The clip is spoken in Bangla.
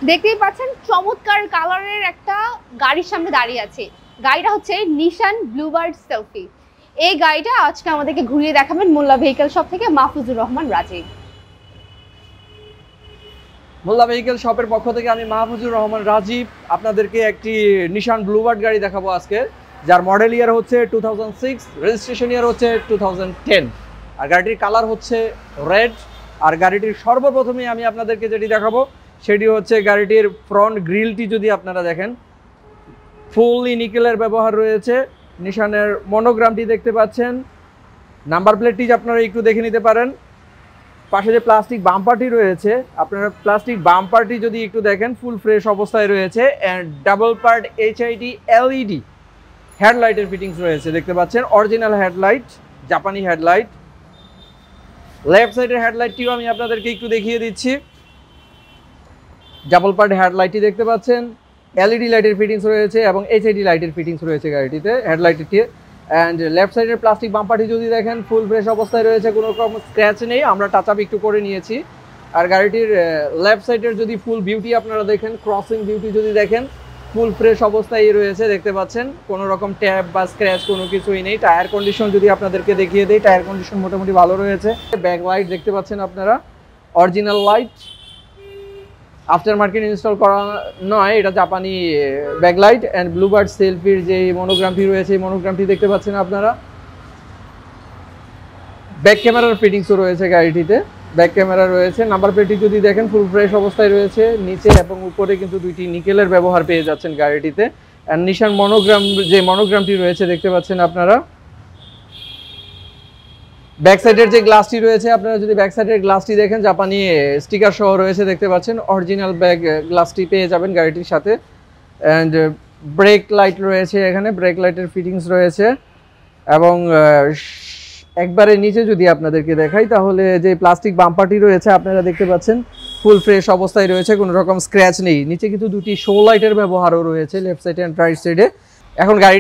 দেখতেই পাচ্ছেন চমৎকার কালারের একটা গাড়ির সামনে দাঁড়িয়ে আছে। গাড়িটা হচ্ছে নিশান ব্লুবার্ড সেলফি। এই গাড়িটা আজকে আমাদেরকে ঘুরিয়ে দেখাবেন মোল্লা ভেহিকল শপ থেকে মাহফুজুর রহমান রাজীব। মোল্লা ভেহিকল শপের পক্ষ থেকে আমি মাহফুজুর রহমান রাজীব আপনাদেরকে একটি নিশান ব্লুবার্ড গাড়ি দেখাবো আজকে, যার মডেল ইয়ার হচ্ছে 2006, রেজিস্ট্রেশন ইয়ার হচ্ছে 2010, আর গাড়িটির কালার হচ্ছে রেড। আর গাড়িটির সর্বপ্রথমে আমি আপনাদেরকে যেটি দেখাবো সেটি হচ্ছে গাড়িটির ফ্রন্ট গ্রিলটি। যদি আপনারা দেখেন ফুললি নিকেলের ব্যবহার রয়েছে। নিশানের মনোগ্রামটি দেখতে পাচ্ছেন, নাম্বার প্লেটটি আপনারা একটু দেখে নিতে পারেন। পাশে যে প্লাস্টিক বাম্পারটি রয়েছে, আপনারা প্লাস্টিক বাম্পারটি যদি একটু দেখেন ফুল ফ্রেশ অবস্থায় রয়েছে। And double part HID LED হেডলাইটের ফিটিংস রয়েছে, দেখতে পাচ্ছেন অরিজিনাল হেডলাইট, জাপানি হেডলাইট। লেফট সাইডের হেডলাইটটিও আমি আপনাদেরকে একটু দেখিয়ে দিচ্ছি। ডাবল পার্ট হেডলাইটটি দেখতে পাচ্ছেন, এলইডি লাইটের ফিটিংস রয়েছে এবং এইচআইডি লাইটের ফিটিংস রয়েছে গাড়িটিতে, হেডলাইটটি। অ্যান্ড লেফট সাইডের প্লাস্টিক বাম্পারটি যদি দেখেন ফুল ফ্রেশ অবস্থায় রয়েছে, কোনো রকম স্ক্র্যাচ নেই, আমরা টাচ আপ একটু করে নিয়েছি। আর গাড়িটির লেফট সাইডের যদি ফুল বিউটি আপনারা দেখেন, ক্রসিং বিউটি যদি দেখেন ফুল ফ্রেশ অবস্থায় রয়েছে, দেখতে পাচ্ছেন কোনো রকম ট্যাপ বা স্ক্র্যাচ কোনো কিছুই নেই। টায়ার কন্ডিশন যদি আপনাদেরকে দেখিয়ে দেই, টায়ার কন্ডিশন মোটামুটি ভালো রয়েছে। ব্যাক লাইট দেখতে পাচ্ছেন আপনারা, original light, after market install করা নয়, এটা জাপানি ব্যাকলাইট। অ্যান্ড ব্লুবার্ড সেলফির যে মনোগ্রামটি রয়েছে এই মনোগ্রামটি দেখতে পাচ্ছেন আপনারা। ব্যাক ক্যামেরার ফিটিংসও রয়েছে গাড়িটিতে, ব্যাক ক্যামেরা রয়েছে। নাম্বার প্লেটটি যদি দেখেন ফুল ফ্রেশ অবস্থায় রয়েছে, নিচে এবং উপরে কিন্তু দুইটি নিকেলের ব্যবহার পেয়ে যাচ্ছেন গাড়িটিতে। অ্যান্ড নিশান মনোগ্রাম যে মনোগ্রামটি রয়েছে দেখতে পাচ্ছেন আপনারা। ব্যাক সাইডের যে গ্লাসটি রয়েছে, আপনারা যদি ব্যাক সাইডের গ্লাসটি দেখেন জাপানি স্টিকার সহ রয়েছে, দেখতে পাচ্ছেন অরিজিনাল ব্যাক গ্লাসটি পেয়ে যাবেন গাড়িটির সাথে। অ্যান্ড ব্রেক লাইট রয়েছে এখানে, ব্রেক লাইটের ফিটিংস রয়েছে। এবং একবারে নিচে যদি আপনাদেরকে দেখাই তাহলে যে প্লাস্টিক বাম্পারটি রয়েছে আপনারা দেখতে পাচ্ছেন ফুল ফ্রেশ অবস্থায় রয়েছে, কোনো রকম স্ক্র্যাচ নেই। নিচে কিন্তু দুটি শো লাইটের ব্যবহারও রয়েছে লেফট সাইডে অ্যান্ড রাইট সাইডে। এখন গাড়ি